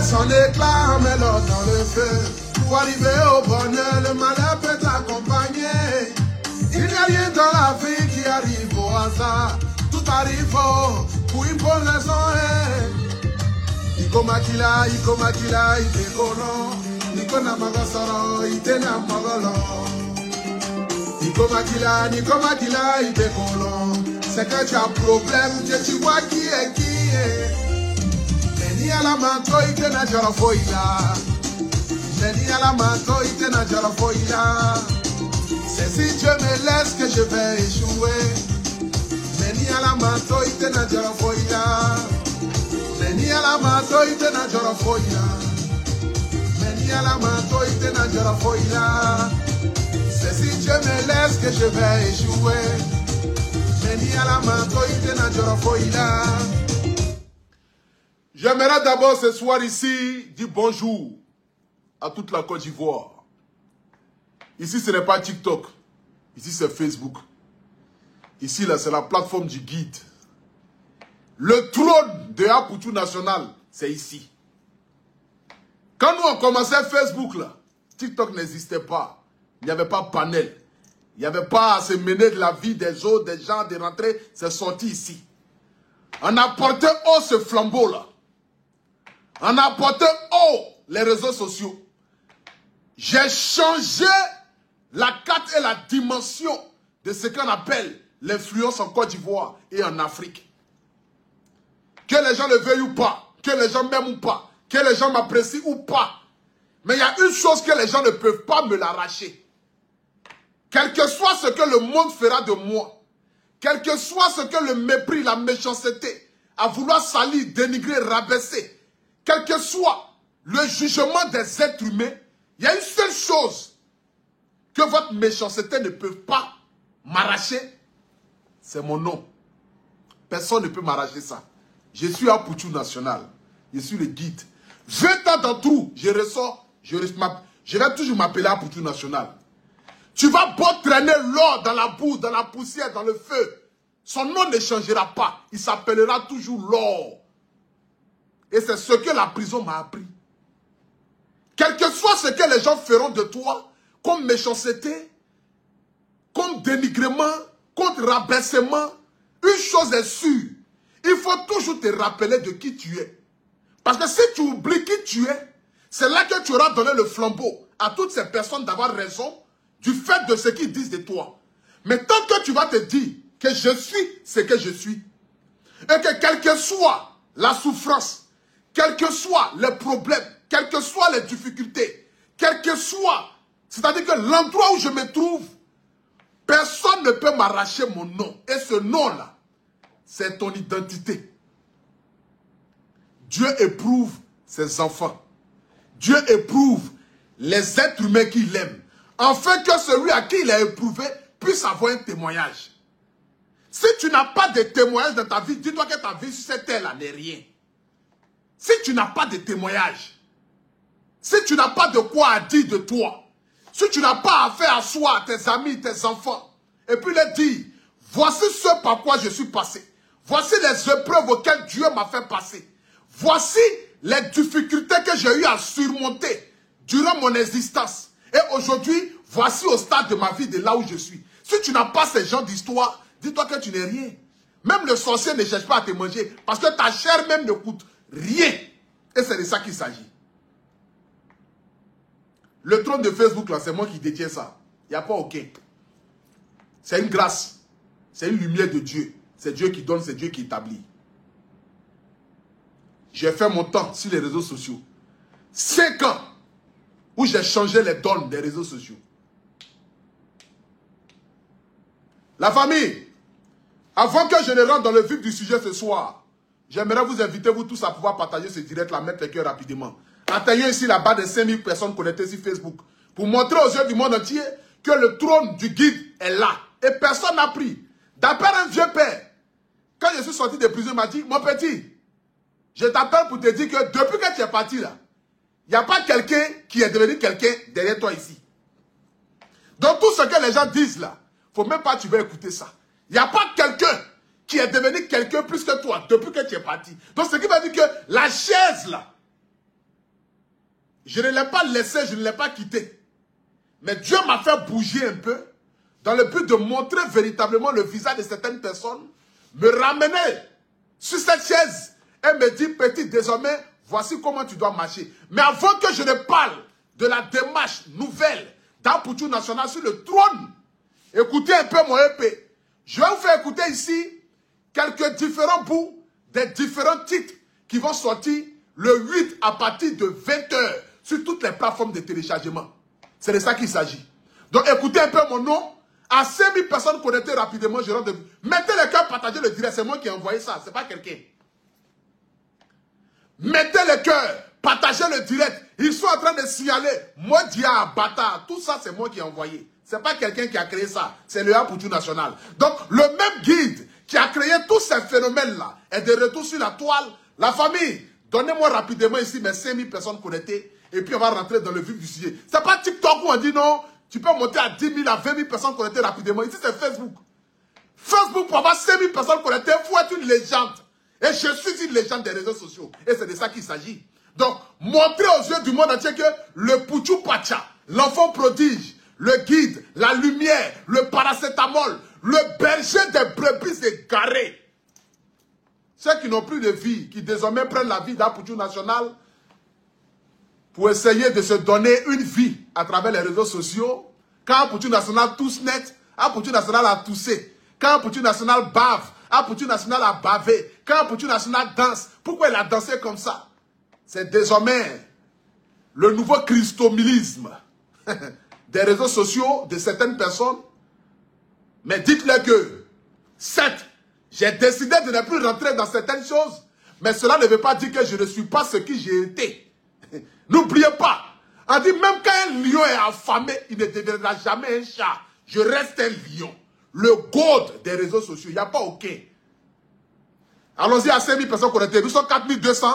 son éclat, mets-le dans le feu. Pour arriver au bonheur, le malheur peut t'accompagner. Il n'y a rien dans la vie qui arrive au hasard. Tout arrive pour une bonne raison. Iko makila, ite kono. Iko na magasoro, ite na magolo. Iko makila, ite kono. C'est que tu as un problème, que tu vois qui est qui est. Meni ala manto, ite na jarafoila. Meni ala manto, ite na jarafoila. C'est si Dieu me laisse que je vais échouer. Meni ala manto, ite na jarafoila. Meni ala manto, ite na jarafoila. Meni ala manto, ite na jarafoila. C'est si Dieu me laisse que je vais échouer. Meni ala manto, ite na jarafoila. J'aimerais d'abord ce soir ici dire bonjour à toute la Côte d'Ivoire. Ici, ce n'est pas TikTok. Ici, c'est Facebook. Ici, là, c'est la plateforme du guide. Le trône de Apoutou National, c'est ici. Quand nous, on commençait Facebook, là, TikTok n'existait pas. Il n'y avait pas panel. Il n'y avait pas à se mener de la vie des autres, des gens, de rentrer. C'est sorti ici. On a porté haut ce flambeau-là. On a porté haut les réseaux sociaux. J'ai changé la carte et la dimension de ce qu'on appelle l'influence en Côte d'Ivoire et en Afrique. Que les gens le veuillent ou pas, que les gens m'aiment ou pas, que les gens m'apprécient ou pas. Mais il y a une chose que les gens ne peuvent pas me l'arracher. Quel que soit ce que le monde fera de moi, quel que soit ce que le mépris, la méchanceté, à vouloir salir, dénigrer, rabaisser, quel que soit le jugement des êtres humains, il y a une seule chose que votre méchanceté ne peut pas m'arracher, c'est mon nom. Personne ne peut m'arracher ça. Je suis Apoutou National. Je suis le guide. 20 ans dans trou, je ressors, je vais toujours m'appeler Apoutou National. Tu vas beau traîner l'or dans la boue, dans la poussière, dans le feu. Son nom ne changera pas. Il s'appellera toujours l'or. Et c'est ce que la prison m'a appris. Quel que soit ce que les gens feront de toi, comme méchanceté, comme dénigrement, comme rabaissement, une chose est sûre. Il faut toujours te rappeler de qui tu es. Parce que si tu oublies qui tu es, c'est là que tu auras donné le flambeau à toutes ces personnes d'avoir raison du fait de ce qu'ils disent de toi. Mais tant que tu vas te dire que je suis ce que je suis, et que quelle que soit la souffrance, quels que soient les problèmes, quelles que soient les difficultés, quel que soit, c'est-à-dire que l'endroit où je me trouve, personne ne peut m'arracher mon nom. Et ce nom-là, c'est ton identité. Dieu éprouve ses enfants. Dieu éprouve les êtres humains qu'il aime. Afin que celui à qui il a éprouvé puisse avoir un témoignage. Si tu n'as pas de témoignage dans ta vie, dis-toi que ta vie sur cette terre-là n'est rien. Si tu n'as pas de témoignage, si tu n'as pas de quoi à dire de toi, si tu n'as pas affaire à soi, à tes amis, tes enfants, et puis leur dire, voici ce par quoi je suis passé. Voici les épreuves auxquelles Dieu m'a fait passer. Voici les difficultés que j'ai eu à surmonter durant mon existence. Et aujourd'hui, voici au stade de ma vie de là où je suis. Si tu n'as pas ce genre d'histoire, dis-toi que tu n'es rien. Même le sorcier ne cherche pas à te manger parce que ta chair même ne coûte rien. Et c'est de ça qu'il s'agit. Le trône de Facebook, là, c'est moi qui détiens ça. Il n'y a pas aucun. C'est une grâce. C'est une lumière de Dieu. C'est Dieu qui donne, c'est Dieu qui établit. J'ai fait mon temps sur les réseaux sociaux. 5 ans où j'ai changé les donnes des réseaux sociaux. La famille, avant que je ne rentre dans le vif du sujet ce soir, j'aimerais vous inviter, vous tous, à pouvoir partager ce direct-là, mettre les cœurs rapidement. Atteignons ici la barre de 5000 personnes connectées sur Facebook. Pour montrer aux yeux du monde entier que le trône du guide est là. Et personne n'a pris. D'après un vieux père, quand je suis sorti de prison, il m'a dit, mon petit, je t'appelle pour te dire que depuis que tu es parti là, il n'y a pas quelqu'un qui est devenu quelqu'un derrière toi ici. Donc tout ce que les gens disent là, il ne faut même pas que tu vas écouter ça. Il n'y a pas quelqu'un qui est devenu quelqu'un plus que toi depuis que tu es parti. Donc ce qui veut dire que la chaise là, je ne l'ai pas laissé, je ne l'ai pas quitté. Mais Dieu m'a fait bouger un peu dans le but de montrer véritablement le visage de certaines personnes, me ramener sur cette chaise et me dire, petit, désormais, voici comment tu dois marcher. Mais avant que je ne parle de la démarche nouvelle d'Amputu National sur le trône, écoutez un peu mon EP. Je vais vous faire écouter ici quelques différents bouts des différents titres qui vont sortir le 8 à partir de 20 h sur toutes les plateformes de téléchargement. C'est de ça qu'il s'agit. Donc écoutez un peu mon nom. À 5000 personnes connectées rapidement, je rentre. Mettez le cœur, partagez le direct. C'est moi qui ai envoyé ça, c'est pas quelqu'un. Mettez le cœur, partagez le direct. Ils sont en train de signaler. Moi, Dia, Bata, tout ça, c'est moi qui ai envoyé. C'est pas quelqu'un qui a créé ça. C'est le Amputu National. Donc, le même guide qui a créé tous ces phénomènes-là est de retour sur la toile. La famille, donnez-moi rapidement ici mes 5000 personnes connectées. Et puis, on va rentrer dans le vif du sujet. C'est pas TikTok où on dit non. Tu peux monter à 10 000, à 20 000 personnes connectées rapidement. Ici, c'est Facebook. Facebook, pour avoir 5 000 personnes connectées, il faut être une légende. Et je suis une légende des réseaux sociaux. Et c'est de ça qu'il s'agit. Donc, montrer aux yeux du monde entier que le Puchu Pacha, l'enfant prodige, le guide, la lumière, le paracétamol, le berger des brebis égarés. Ceux qui n'ont plus de vie, qui désormais prennent la vie d'un Puchu National pour essayer de se donner une vie à travers les réseaux sociaux. Quand Amputu National tousse net, Amputu National a toussé. Quand Amputu National bave, Amputu National a bavé. Quand Amputu National danse, pourquoi il a dansé comme ça? C'est désormais le nouveau christomilisme des réseaux sociaux de certaines personnes. Mais dites-leur que, certes, j'ai décidé de ne plus rentrer dans certaines choses, mais cela ne veut pas dire que je ne suis pas ce que j'ai été. N'oubliez pas, on dit même quand un lion est affamé, il ne deviendra jamais un chat. Je reste un lion. Le god des réseaux sociaux, il n'y a pas aucun. Allons-y à 5000 personnes connectées. Nous sommes 4200.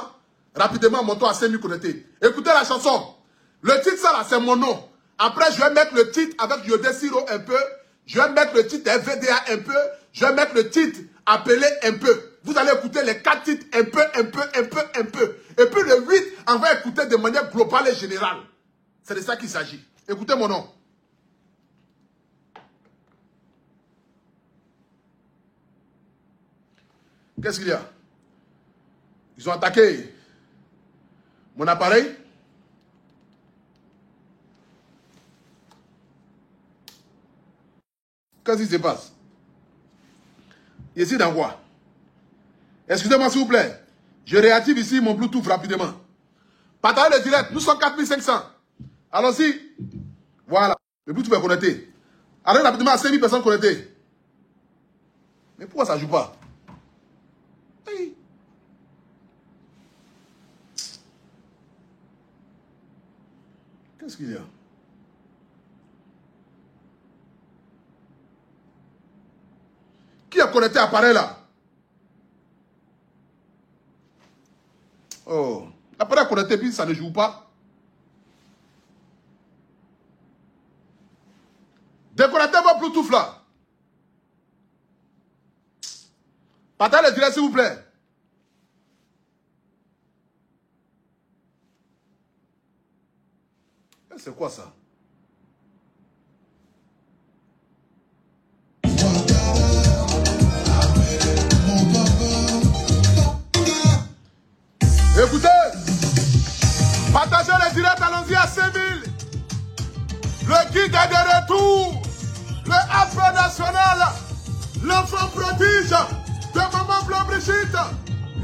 Rapidement, montons à 5000 connectés. Écoutez la chanson. Le titre, ça là, c'est mon nom. Après, je vais mettre le titre avec Yodé Siro un peu. Je vais mettre le titre FVDA un peu. Je vais mettre le titre appelé un peu. Vous allez écouter les 4 titres un peu, un peu, un peu, un peu. Et puis le 8, on va écouter de manière globale et générale. C'est de ça qu'il s'agit. Écoutez mon nom. Qu'est-ce qu'il y a? Ils ont attaqué mon appareil. Qu'est-ce qui se passe? Ici dans quoi? Excusez-moi s'il vous plaît. Je réactive ici mon Bluetooth rapidement. Partagez le direct. Nous sommes 4500. Allons-y. Voilà. Le Bluetooth est connecté. Allez rapidement à 5000 personnes connectées. Mais pourquoi ça ne joue pas? Hey. Qu'est-ce qu'il y a? Qui a connecté l'appareil là? Oh. L'appareil connecté, puis ça ne joue pas. Déconnectez votre Bluetooth là. Partagez le direct s'il vous plaît. C'est quoi ça? Écoutez, partagez le direct, allons-y à 5000. Le guide est de retour. Le Afro National, l'enfant prodige de Maman Blanc Brigitte.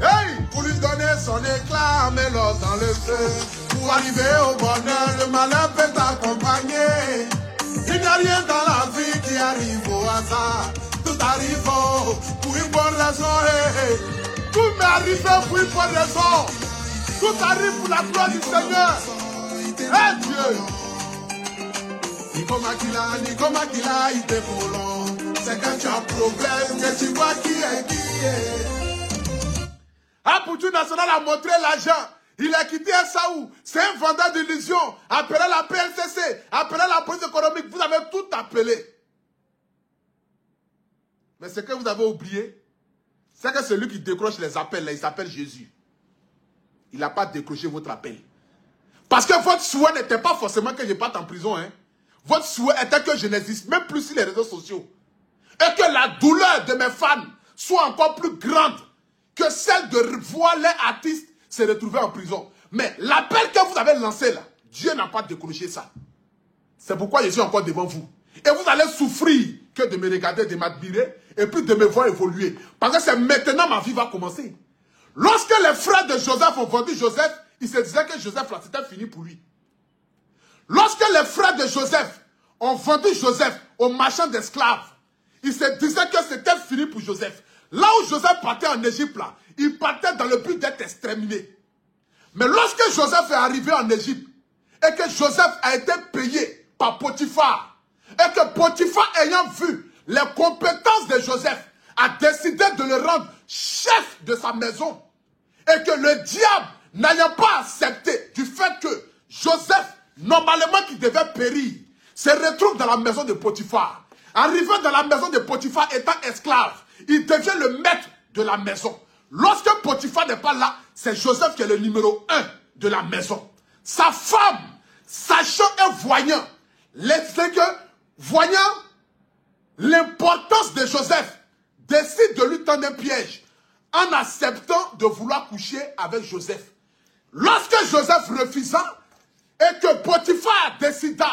Hey, pour lui donner son éclat, mets-le dans le feu. Pour arriver au bonheur, le malheur peut t'accompagner. Il n'y a rien dans la vie qui arrive au hasard. Tout arrive pour une bonne raison. Hey, hey. Tout m'est arrivé pour une bonne raison. Tout arrive pour la gloire du Seigneur. Hey Dieu. Nico Makila, il te prolonge. C'est quand tu as un problème que tu vois qui est. Amputu National a montré l'argent. Il a quitté Saou. C'est un vendeur d'illusions. Appelez la PLCC. Appelez la police économique. Vous avez tout appelé. Mais ce que vous avez oublié, c'est que celui qui décroche les appels, là, il s'appelle Jésus. Il n'a pas décroché votre appel. Parce que votre souhait n'était pas forcément que je parte en prison. Hein. Votre souhait était que je n'existe même plus sur les réseaux sociaux. Et que la douleur de mes fans soit encore plus grande que celle de voir les artistes se retrouver en prison. Mais l'appel que vous avez lancé là, Dieu n'a pas décroché ça. C'est pourquoi je suis encore devant vous. Et vous allez souffrir que de me regarder, de m'admirer et puis de me voir évoluer. Parce que c'est maintenant ma vie va commencer. Lorsque les frères de Joseph ont vendu Joseph, ils se disaient que Joseph là, c'était fini pour lui. Lorsque les frères de Joseph ont vendu Joseph aux marchands d'esclaves, ils se disaient que c'était fini pour Joseph. Là où Joseph partait en Égypte, là, il partait dans le but d'être exterminé. Mais lorsque Joseph est arrivé en Égypte, et que Joseph a été payé par Potiphar, et que Potiphar ayant vu les compétences de Joseph, a décidé de le rendre chef de sa maison, et que le diable n'ayant pas accepté du fait que Joseph, normalement qui devait périr, se retrouve dans la maison de Potiphar. Arrivé dans la maison de Potiphar étant esclave, il devient le maître de la maison. Lorsque Potiphar n'est pas là, c'est Joseph qui est le numéro 1 de la maison. Sa femme, sachant et voyant l'importance de Joseph, décide de lui tendre un piège en acceptant de vouloir coucher avec Joseph. Lorsque Joseph refusa et que Potiphar décida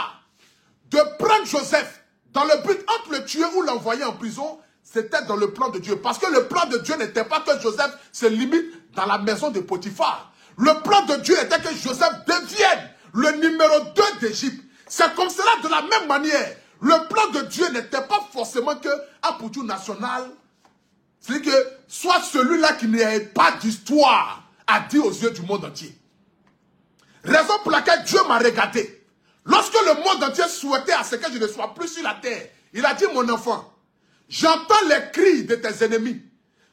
de prendre Joseph dans le but entre le tuer ou l'envoyer en prison, c'était dans le plan de Dieu. Parce que le plan de Dieu n'était pas que Joseph se limite dans la maison de Potiphar. Le plan de Dieu était que Joseph devienne le numéro 2 d'Égypte. C'est comme cela, de la même manière. Le plan de Dieu n'était pas forcément que Apoutou national, c'est-à-dire que soit celui-là qui n'ait pas d'histoire à dire aux yeux du monde entier. Raison pour laquelle Dieu m'a regardé. Lorsque le monde entier souhaitait à ce que je ne sois plus sur la terre, il a dit, mon enfant, j'entends les cris de tes ennemis.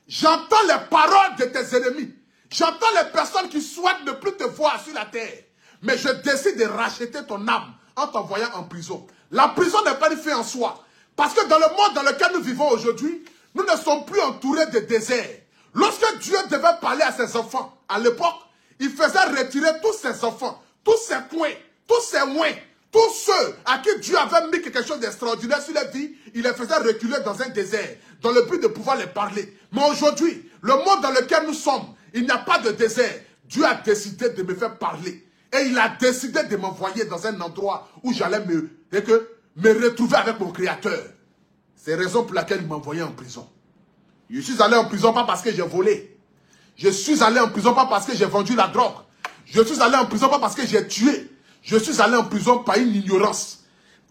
J'entends les paroles de tes ennemis. J'entends les personnes qui souhaitent ne plus te voir sur la terre. Mais je décide de racheter ton âme en t'envoyant en prison. La prison n'est pas une fin en soi. Parce que dans le monde dans lequel nous vivons aujourd'hui, nous ne sommes plus entourés de déserts. Lorsque Dieu devait parler à ses enfants, à l'époque, il faisait retirer tous ses enfants, tous ses coins, tous ses ouins, tous ceux à qui Dieu avait mis quelque chose d'extraordinaire sur leur vie, il les faisait reculer dans un désert, dans le but de pouvoir les parler. Mais aujourd'hui, le monde dans lequel nous sommes, il n'y a pas de désert. Dieu a décidé de me faire parler. Et il a décidé de m'envoyer dans un endroit où j'allais me retrouver avec mon Créateur. C'est la raison pour laquelle il m'a envoyé en prison. Je suis allé en prison pas parce que j'ai volé. Je suis allé en prison pas parce que j'ai vendu la drogue. Je suis allé en prison pas parce que j'ai tué. Je suis allé en prison par une ignorance.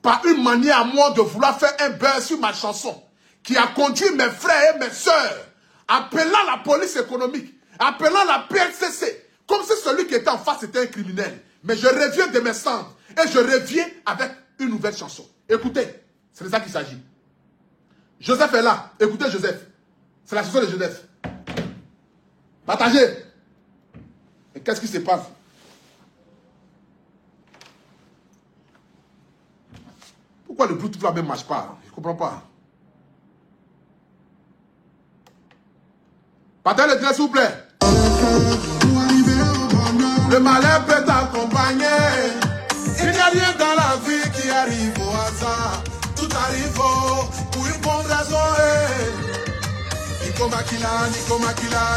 Par une manière à moi de vouloir faire un beurre sur ma chanson. Qui a conduit mes frères et mes sœurs. Appelant la police économique. Appelant la PNCC. Comme si celui qui était en face était un criminel. Mais je reviens de mes cendres. Et je reviens avec une nouvelle chanson. Écoutez, c'est de ça qu'il s'agit. Joseph est là. Écoutez Joseph. C'est la chanson de Joseph. Partagez. Et qu'est-ce qui se passe? Pourquoi le Bluetooth là même ne marche pas? Je ne comprends pas. Partagez le direct s'il vous plaît. Le malheur peut t'accompagner. Il n'y a rien dans la vie qui arrive au hasard. Tout arrive pour une bonne raison. Nico Makila,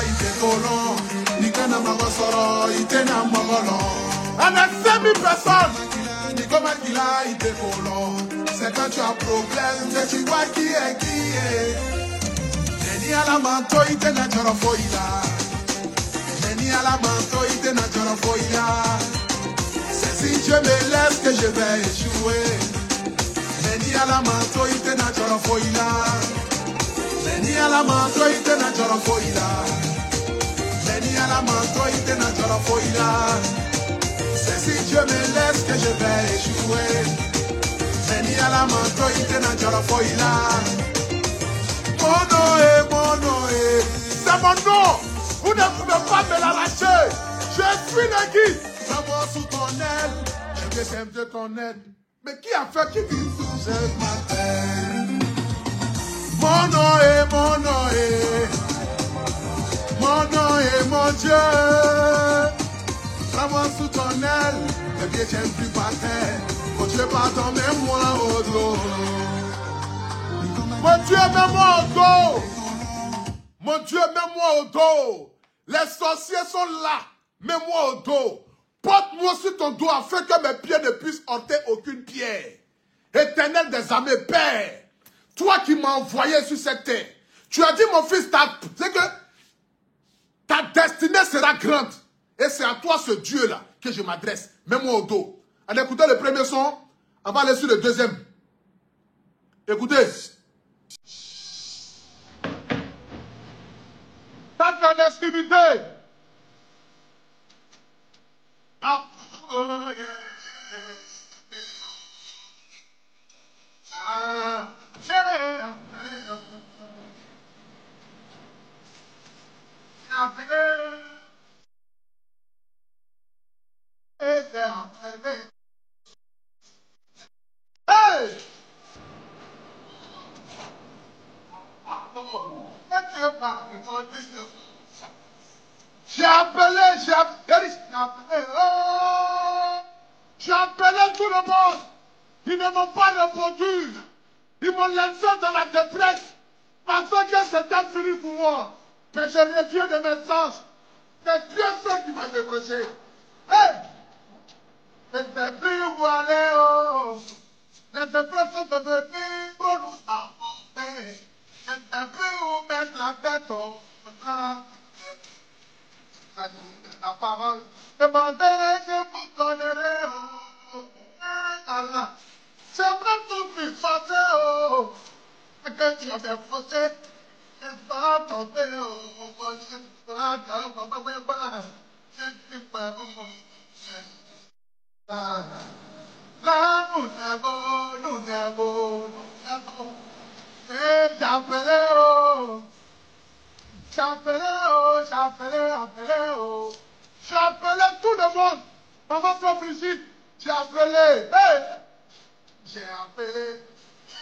il est colon. Nico Namagosoro, il est Namagolon. Avec 5000 personnes. Nico Makila, il est colon. C'est quand tu as problème que tu vois qui est. Neni alamanto, il est naturel foïla. Neni alamanto, il est naturel foïla. C'est si je me laisse que je vais échouer. Neni alamanto, il est naturel foïla. Neni alamanto, il est naturel foïla. Neni alamanto, il est naturel foïla. C'est si je me laisse que je vais échouer. Neni alamanto, il est naturel foïla. Mon Noé, c'est mon nom. Vous ne pouvez pas me l'arracher. Je suis le guide. J'envoie sous ton aile. Je t'aime de ton aide. Mais qui a fait qui vit sous cette matin? Mon Noé, mon Noé, mon Dieu. J'envoie sous ton aile. Les pieds tiennent plus par terre. Mon Dieu, pardon, mets-moi au dos. Mon Dieu, mets-moi au dos. Mon Dieu, mets-moi au dos. Les sorciers sont là. Mets-moi au dos. Porte-moi sur ton dos afin que mes pieds ne puissent heurter aucune pierre. Éternel des armées, Père, toi qui m'as envoyé sur cette terre, tu as dit, mon fils, c'est que ta destinée sera grande. Et c'est à toi, ce Dieu-là, que je m'adresse. Mets-moi au dos. En écoutant le premier son, on va aller sur le deuxième. Écoutez. Ta clandestinité. J'ai appelé tout le monde. Ils ne m'ont pas répondu. Ils m'ont laissé dans la détresse. Parce que c'était fini pour moi. Mais je reviens de mes sens. C'est Dieu seul qui m'a décroché. Hey! Les esprits où aller, oh! Les esprits sont devenus pour nous apporter. Les esprits où mettre la tête, oh! La parole. Demandez, je vous donnerai, oh! Allah. C'est vrai tout puissant, oh! Que tu as fait faussé. Je pas tomber, oh! Je pas tomber, je suis pas là, nous n'avons. Et j'appelais, oh! J'appelais tout le monde. Dans votre visite, j'ai appelé. Hey! J'ai appelé.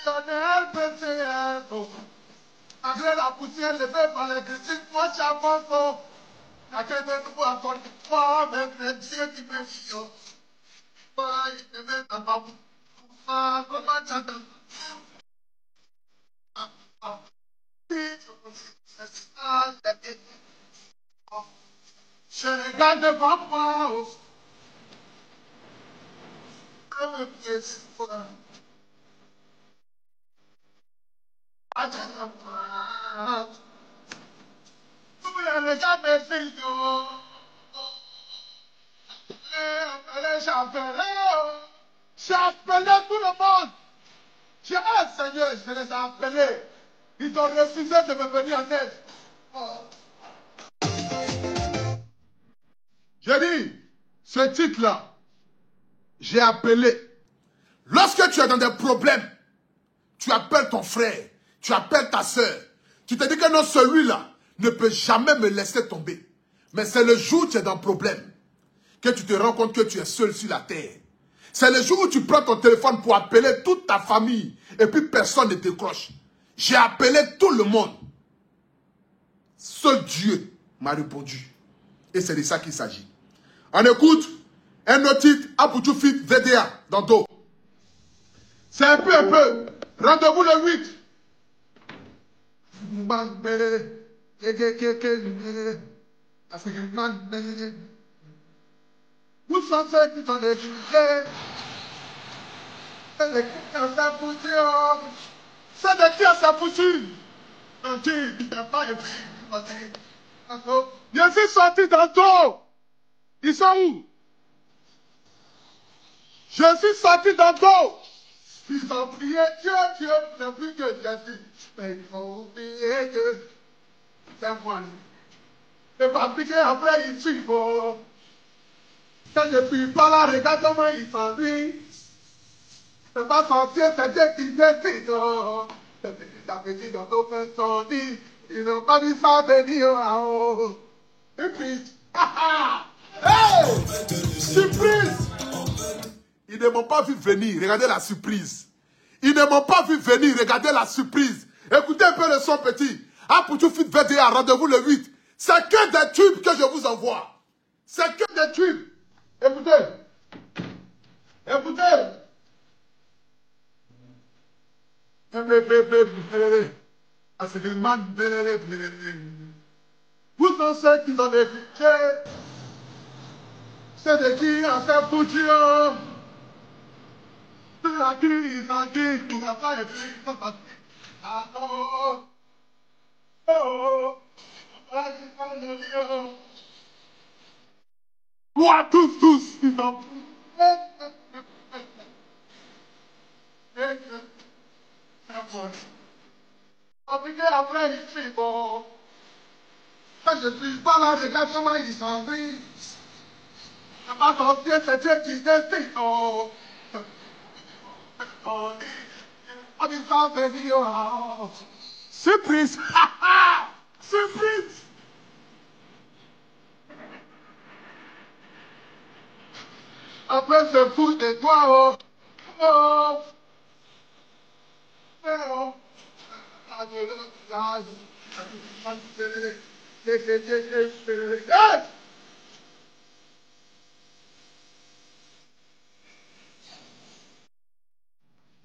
J'en ai un petit air. Après la poussière levée par les critiques, moi j'avance. La quête de nous encore moi, même les dieux qui me fient. Moi, il me met à ma bouche. Comment j'attends? Je regarde devant moi. Comme un pied sur moi. J'ai appelé tout le monde. J'ai un Seigneur, je les ai appelés. Ils ont refusé de me venir en aide. J'ai dit, ce titre-là, j'ai appelé. Lorsque tu es dans des problèmes, tu appelles ton frère, tu appelles ta soeur. Tu te dis que non, celui-là ne peut jamais me laisser tomber. Mais c'est le jour où tu es dans un problème que tu te rends compte que tu es seul sur la terre. C'est le jour où tu prends ton téléphone pour appeler toute ta famille et puis personne ne décroche. J'ai appelé tout le monde. Seul Dieu m'a répondu. Et c'est de ça qu'il s'agit. On écoute un autre titre, Aputu Fit VDA, dans Do. C'est un peu. Rendez-vous le 8. Où sont ceux qui sont étudiés? C'est de qui a sa pouture? C'est de qui a sa pouture? Tu n'as pas écrit. Je suis sorti tantôt. Ils sont où? Je suis sorti tantôt. Ils ont prié Dieu n'a plus que Jésus. Mais ils ont oublié que c'est moi. Et pas piquer après, ils suivent. Quand je ne suis pas là, regarde comment ils s'ennuient. C'est pas sortir, c'est Dieu qui décide. C'est la petite dans nos personnes. Ils n'ont pas vu ça venir en haut. Et puis, hey! Surprise! Ils ne m'ont pas vu venir, regardez la surprise. Ils ne m'ont pas vu venir, regardez la surprise. Écoutez un peu le son petit. Aputu Fit VDA, rendez-vous le 8. C'est que des tubes que je vous envoie. C'est que des tubes. Écoutez. Écoutez. Vous pensez qu'ils ont écouté? C'est de qui en fait pour Dieu? C'est à qui ils ont dit qu'il n'a pas écrit? Ah oh, oh, oh, oh. Moi tous, ils ont... Après, il fait bon. Quand je suis pas là, regarde comment ils s'en rient. C'est pas ton Dieu, c'est Dieu qui décide. Oh, oh, oh, ils sont venus. Oh. Surprise! Surprise! Après, se foutre de toi, oh. Oh. Oh. Hey!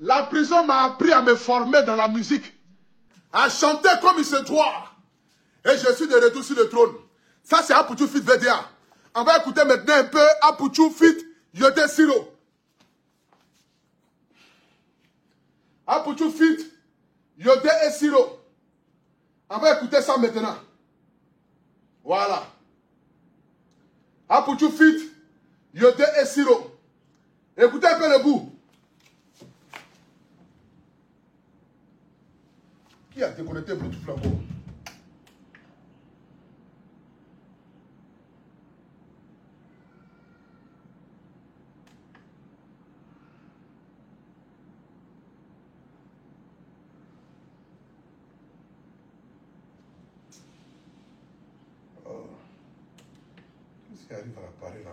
La prison m'a appris à me former dans la musique, à chanter comme il se doit. Et je suis de retour sur le trône. Ça, c'est Apuchu Fit VDA. On va écouter maintenant un peu Apuchu Fit Yoté Siro. Apuchu Fit Yoté et Siro. On va écouter ça maintenant. Voilà. Apuchu Fit Yoté et Siro. Écoutez un peu le bout. Qui a déconnecté Bluetooth là-bas? Qu'est-ce qui arrive à l'appareil là?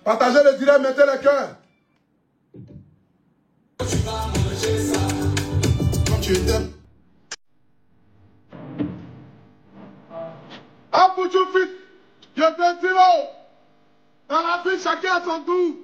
Partagez le direct, mettez le cœur. Tu t'aimes. Apuchu Fit, je te dis, dans la vie, chacun a son tour.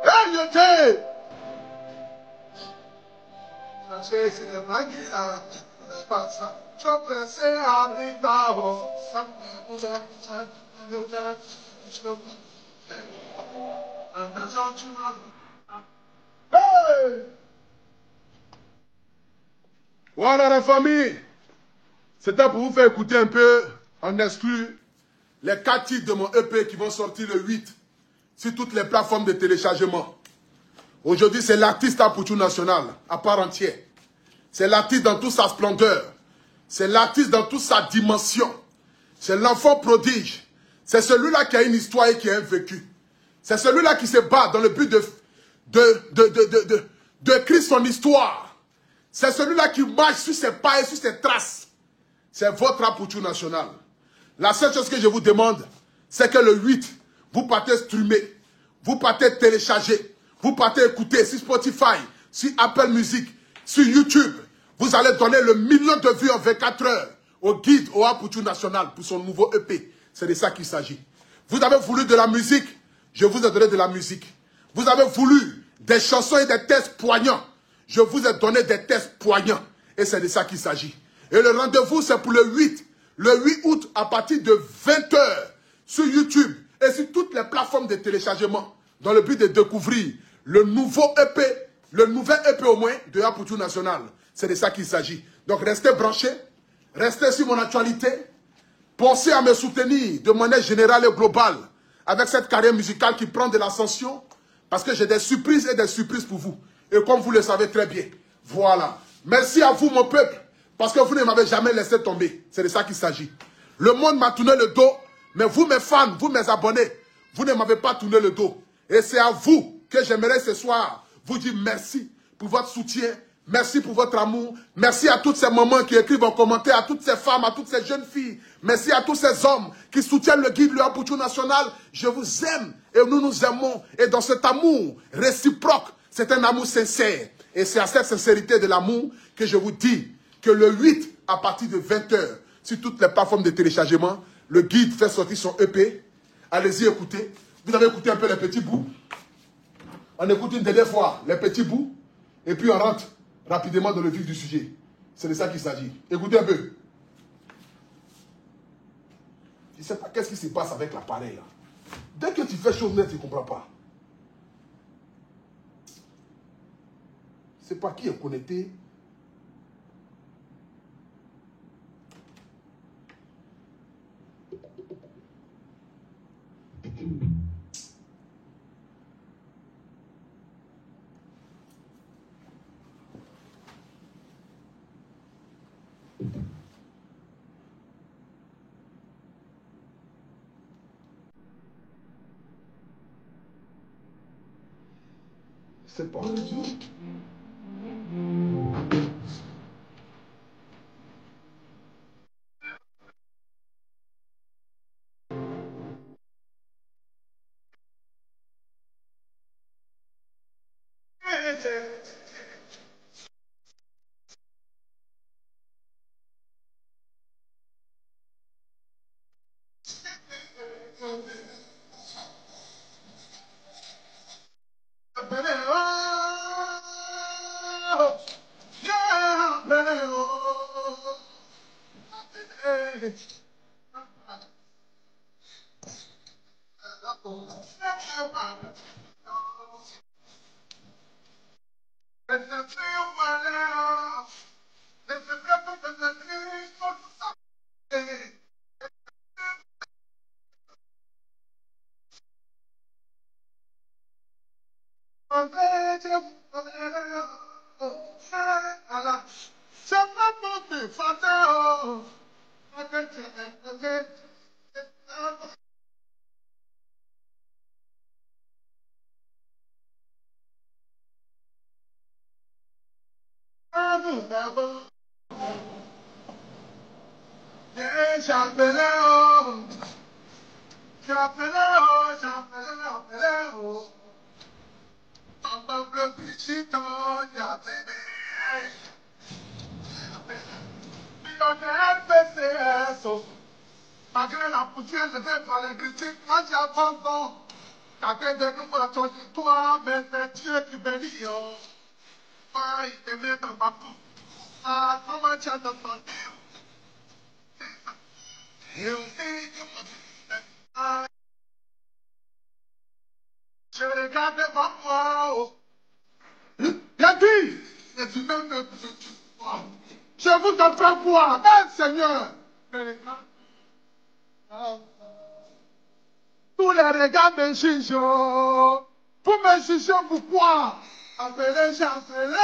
Hey, Yoté! Hey! Voilà la famille. C'était pour vous faire écouter un peu en exclu les 4 titres de mon EP qui vont sortir le 8 sur toutes les plateformes de téléchargement. Aujourd'hui, c'est l'artiste Apuchu National à part entière. C'est l'artiste dans toute sa splendeur. C'est l'artiste dans toute sa dimension. C'est l'enfant prodige. C'est celui-là qui a une histoire et qui a un vécu. C'est celui-là qui se bat dans le but d'écrire son histoire. C'est celui-là qui marche sur ses pas et sur ses traces. C'est votre Apuchu National. La seule chose que je vous demande, c'est que le 8, vous partez streamer, vous partez télécharger, vous partez écouter sur Spotify, sur Apple Music, sur YouTube. Vous allez donner le 1 million de vues en 24 heures au guide au Apuchu National pour son nouveau EP. C'est de ça qu'il s'agit. Vous avez voulu de la musique, je vous ai donné de la musique. Vous avez voulu des chansons et des textes poignants. Je vous ai donné des tests poignants. Et c'est de ça qu'il s'agit. Et le rendez-vous, c'est pour le 8. Le 8 août, à partir de 20 h sur YouTube et sur toutes les plateformes de téléchargement, dans le but de découvrir le nouveau EP, le nouvel EP au moins, de Yaputu National. C'est de ça qu'il s'agit. Donc restez branchés, restez sur mon actualité, pensez à me soutenir de manière générale et globale avec cette carrière musicale qui prend de l'ascension, parce que j'ai des surprises et des surprises pour vous. Et comme vous le savez très bien, voilà. Merci à vous, mon peuple, parce que vous ne m'avez jamais laissé tomber. C'est de ça qu'il s'agit. Le monde m'a tourné le dos, mais vous, mes fans, vous, mes abonnés, vous ne m'avez pas tourné le dos. Et c'est à vous que j'aimerais ce soir vous dire merci pour votre soutien, merci pour votre amour, merci à toutes ces mamans qui écrivent en commentaire, à toutes ces femmes, à toutes ces jeunes filles, merci à tous ces hommes qui soutiennent le guide Le Yaputu National. Je vous aime et nous nous aimons. Et dans cet amour réciproque, c'est un amour sincère. Et c'est à cette sincérité de l'amour que je vous dis que le 8, à partir de 20 h, sur toutes les plateformes de téléchargement, le guide fait sortir son EP. Allez-y, écoutez. Vous avez écouté un peu les petits bouts. On écoute une dernière fois les petits bouts. Et puis on rentre rapidement dans le vif du sujet. C'est de ça qu'il s'agit. Écoutez un peu. Je ne sais pas qu'est-ce qui se passe avec l'appareil là. Dès que tu fais chose nette, tu ne comprends pas. C'est pas qui est connecté. C'est pas. Malgré la poussière, je vais par les critiques, moi j'abandonne. Quelqu'un de nous m'a choisi toi, mais c'est Dieu qui bénit. Ah, il te met dans ma peau. Ah, comment tu as entendu? Je regarde devant moi. J'ai dit, les humains ne peuvent pas. Je vous en fais voir, Seigneur. Tous les regards me jugent. Vous me jugez pourquoi? Appelez, j'appelle.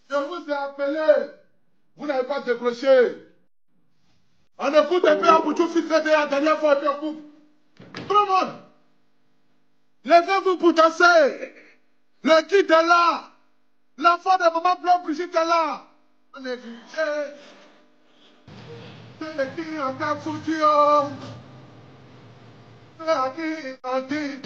Je vous ai appelé. Vous n'avez pas décroché. On écoute un peu pour tout filtrer la dernière fois. Tout le monde, levez-vous pour danser. Le guide est là. L'enfant de maman Blanc Brigitte est là. On est vu. C'est le qui en a foutu. C'est qui en dit.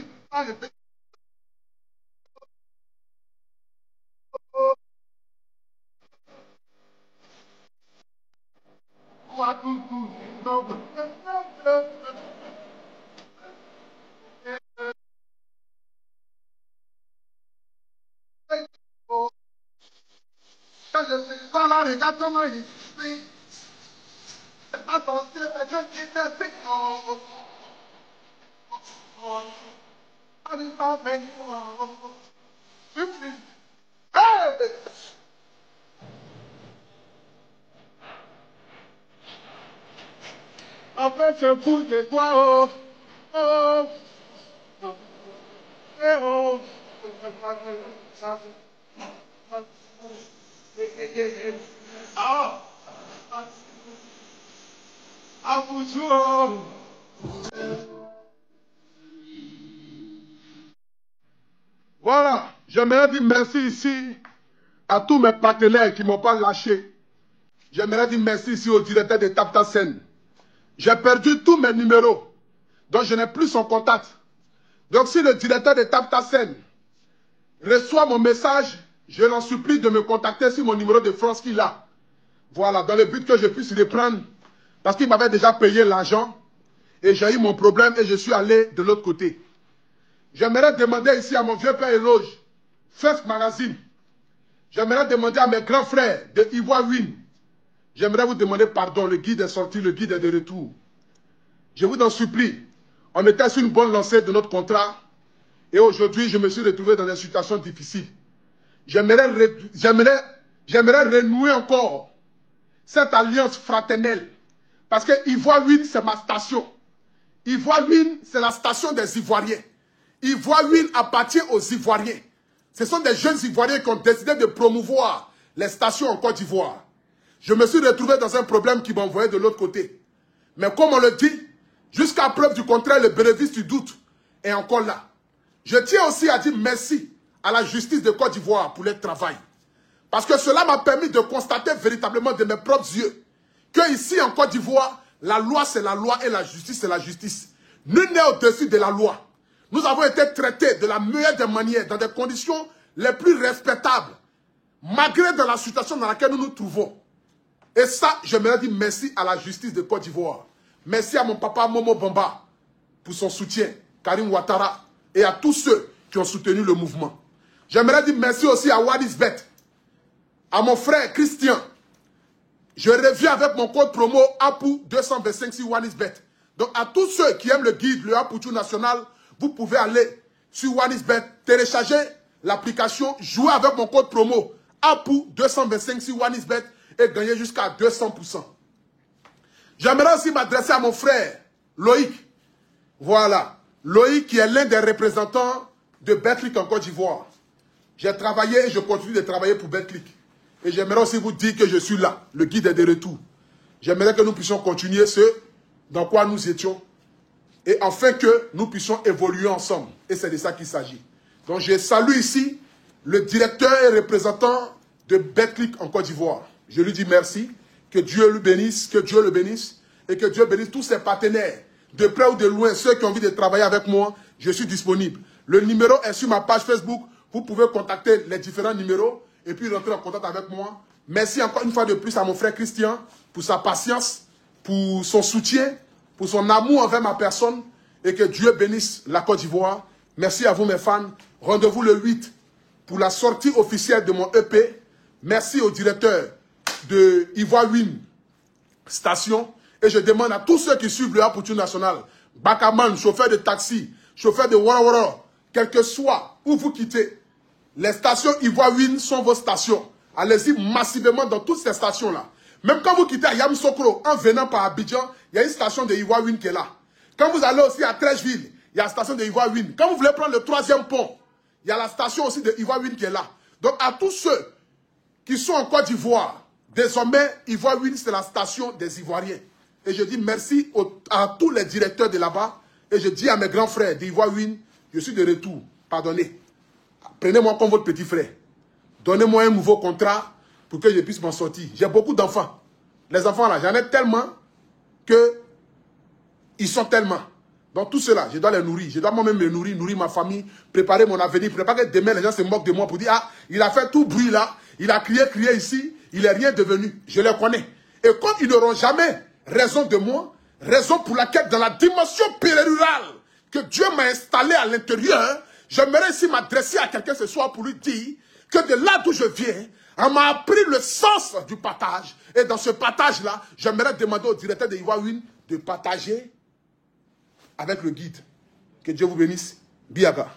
En fait, je fous de toi, oh, oh, oh, oh, Voilà, j'aimerais dire merci ici à tous mes partenaires qui ne m'ont pas lâché. J'aimerais dire merci ici au directeur de Tapta Sen. J'ai perdu tous mes numéros, donc je n'ai plus son contact. Donc si le directeur de Tapta Sen reçoit mon message, je l'en supplie de me contacter sur mon numéro de France qu'il a. Voilà, dans le but que je puisse reprendre, parce qu'il m'avait déjà payé l'argent, et j'ai eu mon problème et je suis allé de l'autre côté. J'aimerais demander ici à mon vieux père Éloge, First Magazine. J'aimerais demander à mes grands frères de Ivoire Win. J'aimerais vous demander pardon, le guide est sorti, le guide est de retour. Je vous en supplie. On était sur une bonne lancée de notre contrat. Et aujourd'hui, je me suis retrouvé dans une situation difficile. J'aimerais renouer encore cette alliance fraternelle. Parce que Ivoire Win, c'est ma station. Ivoire Win, c'est la station des Ivoiriens. Ivoire Win appartient aux Ivoiriens. Ce sont des jeunes Ivoiriens qui ont décidé de promouvoir les stations en Côte d'Ivoire. Je me suis retrouvé dans un problème qui m'envoyait de l'autre côté. Mais comme on le dit, jusqu'à preuve du contraire, le bénéfice du doute est encore là. Je tiens aussi à dire merci à la justice de Côte d'Ivoire pour leur travail. Parce que cela m'a permis de constater véritablement de mes propres yeux que ici en Côte d'Ivoire, la loi c'est la loi et la justice c'est la justice. Nul n'est au-dessus de la loi. Nous avons été traités de la meilleure des manières, dans des conditions les plus respectables, malgré de la situation dans laquelle nous nous trouvons. Et ça, j'aimerais dire merci à la justice de Côte d'Ivoire. Merci à mon papa Momo Bamba pour son soutien, Karim Ouattara, et à tous ceux qui ont soutenu le mouvement. J'aimerais dire merci aussi à Wanisbet, à mon frère Christian. Je reviens avec mon code promo APU 225 sur Wanisbet. Donc à tous ceux qui aiment le guide, le Apoutou national, vous pouvez aller sur Wanisbet, télécharger l'application, jouer avec mon code promo APU 225 sur Wanisbet et gagner jusqu'à 200%. J'aimerais aussi m'adresser à mon frère Loïc. Voilà. Loïc qui est l'un des représentants de Betclic en Côte d'Ivoire. J'ai travaillé et je continue de travailler pour Betclic. Et j'aimerais aussi vous dire que je suis là. Le guide est de retour. J'aimerais que nous puissions continuer ce dans quoi nous étions. Et enfin que nous puissions évoluer ensemble. Et c'est de ça qu'il s'agit. Donc je salue ici le directeur et représentant de Betclic en Côte d'Ivoire. Je lui dis merci. Que Dieu le bénisse. Que Dieu le bénisse. Et que Dieu bénisse tous ses partenaires. De près ou de loin, ceux qui ont envie de travailler avec moi, je suis disponible. Le numéro est sur ma page Facebook. Vous pouvez contacter les différents numéros et puis rentrer en contact avec moi. Merci encore une fois de plus à mon frère Christian pour sa patience, pour son soutien, pour son amour envers ma personne et que Dieu bénisse la Côte d'Ivoire. Merci à vous mes fans. Rendez-vous le 8 pour la sortie officielle de mon EP. Merci au directeur de Ivoire Win Station. Et je demande à tous ceux qui suivent le Apoutou national, Bakaman, chauffeur de taxi, chauffeur de Wara Wara, quel que soit où vous quittez, les stations Ivoire Win sont vos stations. Allez-y massivement dans toutes ces stations-là. Même quand vous quittez à Yamoussoukro, en venant par Abidjan, il y a une station de Ivoire Win qui est là. Quand vous allez aussi à Trècheville, il y a la station de Ivoire Win. Quand vous voulez prendre le 3e pont, il y a la station aussi de Ivoire Win qui est là. Donc à tous ceux qui sont en Côte d'Ivoire, désormais, Ivoire Win, c'est la station des Ivoiriens. Et je dis merci à tous les directeurs de là-bas. Et je dis à mes grands frères d'Ivoire Win, je suis de retour. Pardonnez. Prenez-moi comme votre petit frère. Donnez-moi un nouveau contrat pour que je puisse m'en sortir. J'ai beaucoup d'enfants. Les enfants là, j'en ai tellement que ils sont tellement. Donc tout cela, je dois les nourrir. Je dois moi-même les nourrir, nourrir ma famille, préparer mon avenir, préparer que demain les gens se moquent de moi pour dire « Ah, il a fait tout bruit là, il a crié ici, il n'est rien devenu. » Je les connais. Et comme ils n'auront jamais raison de moi, raison pour laquelle dans la dimension périrurale que Dieu m'a installé à l'intérieur, j'aimerais ici m'adresser à quelqu'un ce soir pour lui dire que de là d'où je viens, On m'a appris le sens du partage. Et dans ce partage-là, j'aimerais demander au directeur de Ivoire Win de partager avec le guide. Que Dieu vous bénisse. Biaga.